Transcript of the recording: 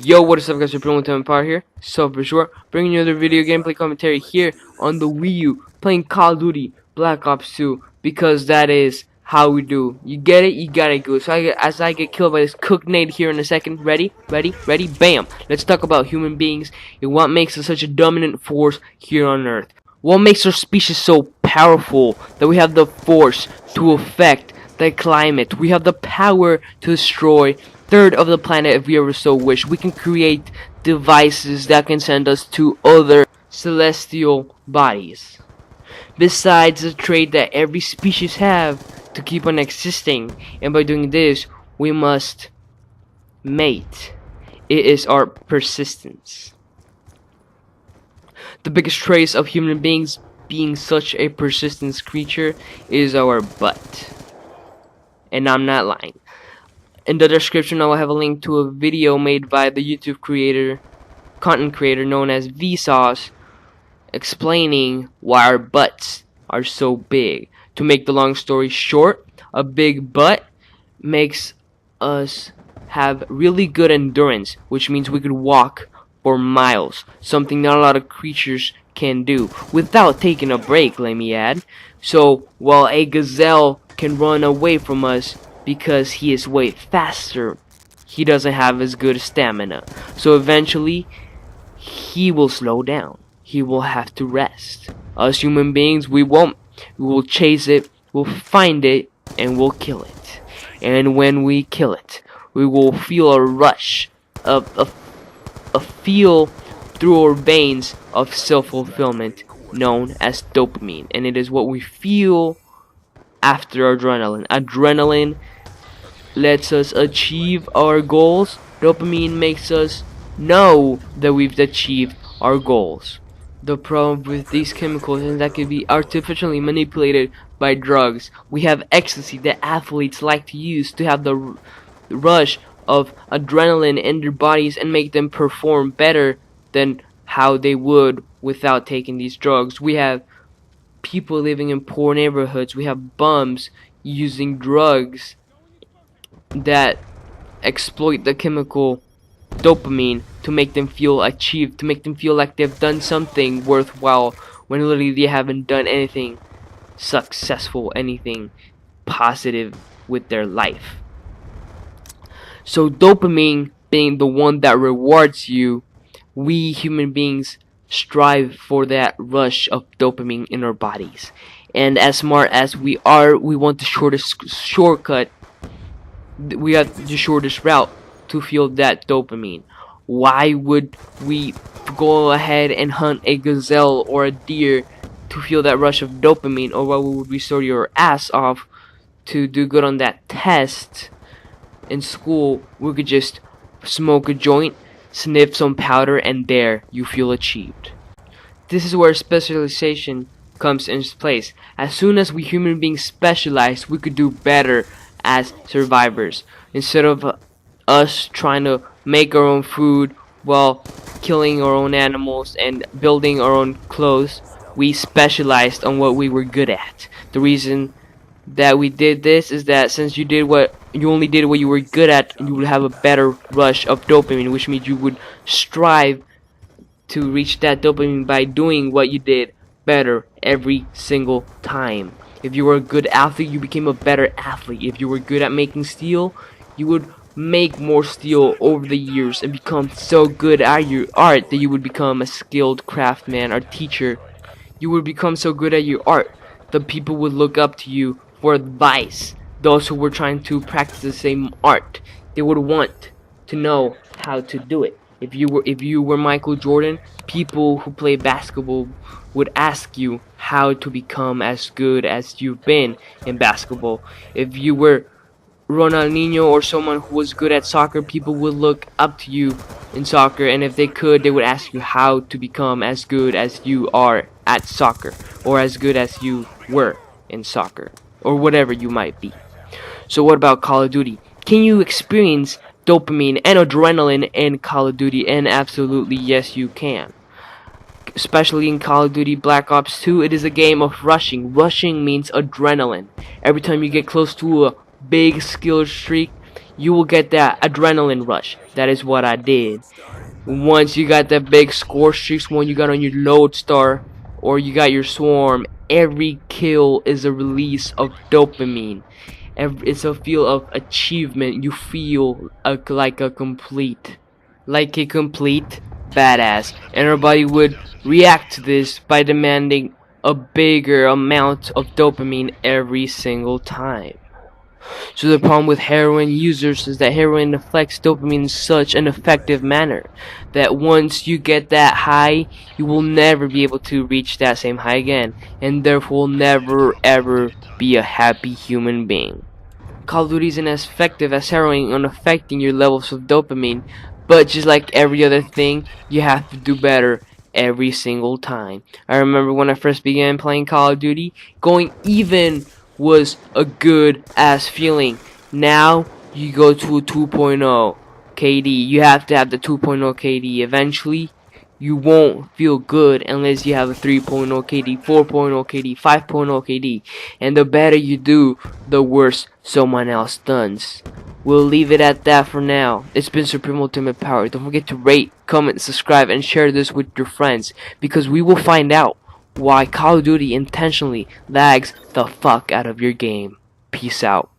Yo, what is up guys, Super Empire here, so for sure, bringing you another video gameplay commentary here on the Wii U, playing Call of Duty Black Ops 2, because that is how we do. You get it, you gotta go. So as I get killed by this cook nade here in a second, ready, bam! Let's talk about human beings and what makes us such a dominant force here on Earth. What makes our species so powerful that we have the force to affect the climate. We have the power to destroy third of the planet if we ever so wish. We can create devices that can send us to other celestial bodies. Besides the trait that every species have to keep on existing, and by doing this we must mate. It is our persistence. The biggest trace of human beings being such a persistence creature is our butt. And I'm not lying. In the description I will have a link to a video made by the YouTube content creator known as Vsauce, explaining why our butts are so big. To make the long story short, a big butt makes us have really good endurance, which means we could walk for miles, something not a lot of creatures can do without taking a break, let me add. So while a gazelle can run away from us because he is way faster, he doesn't have as good stamina, so eventually he will slow down. He will have to rest. Us human beings, we won't. We will chase it, we'll find it, and we'll kill it. And when we kill it, we will feel a rush of a feel through our veins of self-fulfillment known as dopamine, and it is what we feel after adrenaline. Adrenaline lets us achieve our goals. Dopamine makes us know that we've achieved our goals. The problem with these chemicals is that can be artificially manipulated by drugs. We have ecstasy that athletes like to use to have the rush of adrenaline in their bodies and make them perform better than how they would without taking these drugs. We have people living in poor neighborhoods. We have bums using drugs that exploit the chemical dopamine to make them feel achieved, to make them feel like they've done something worthwhile when literally they haven't done anything successful, anything positive with their life. So dopamine being the one that rewards you, we human beings strive for that rush of dopamine in our bodies. And as smart as we are, we want the shortest shortcut. We have the shortest route to feel that dopamine. Why would we go ahead and hunt a gazelle or a deer to feel that rush of dopamine? Or why would we study our ass off to do good on that test in school? We could just smoke a joint, sniff some powder, and there you feel achieved. This is where specialization comes into place. As soon as we human beings specialize, we could do better as survivors. Instead of us trying to make our own food while killing our own animals and building our own clothes, we specialized on what we were good at. The reason that we did this is that since you only did what you were good at, you would have a better rush of dopamine, which means you would strive to reach that dopamine by doing what you did better every single time. If you were a good athlete, you became a better athlete. If you were good at making steel, you would make more steel over the years and become so good at your art that you would become a skilled craftsman or teacher. You would become so good at your art that people would look up to you for advice. Those who were trying to practice the same art, they would want to know how to do it. If you were Michael Jordan, people who play basketball would ask you how to become as good as you've been in basketball. If you were Ronaldinho or someone who was good at soccer, people would look up to you in soccer, and if they could, they would ask you how to become as good as you are at soccer, or as good as you were in soccer, or whatever you might be. So what about Call of Duty? Can you experience dopamine and adrenaline in Call of Duty? And absolutely yes, you can. Especially in Call of Duty Black Ops 2, it is a game of rushing. Rushing means adrenaline. Every time you get close to a big skill streak, you will get that adrenaline rush. That is what I did. Once you got that big score streaks, when you got on your lodestar or you got your swarm, every kill is a release of dopamine. It's a feel of achievement. You feel like a complete badass. And everybody would react to this by demanding a bigger amount of dopamine every single time. So the problem with heroin users is that heroin affects dopamine in such an effective manner that once you get that high, you will never be able to reach that same high again, and therefore will never ever be a happy human being. Call of Duty isn't as effective as heroin on affecting your levels of dopamine, but just like every other thing, you have to do better every single time. I remember when I first began playing Call of Duty, going even was a good ass feeling. Now you go to a 2.0 KD. You have to have the 2.0 KD. Eventually, you won't feel good unless you have a 3.0 KD, 4.0 KD, 5.0 KD. And the better you do, the worse someone else does. We'll leave it at that for now. It's been Supreme Ultimate Power. Don't forget to rate, comment, subscribe, and share this with your friends, because we will find out why Call of Duty intentionally lags the fuck out of your game. Peace out.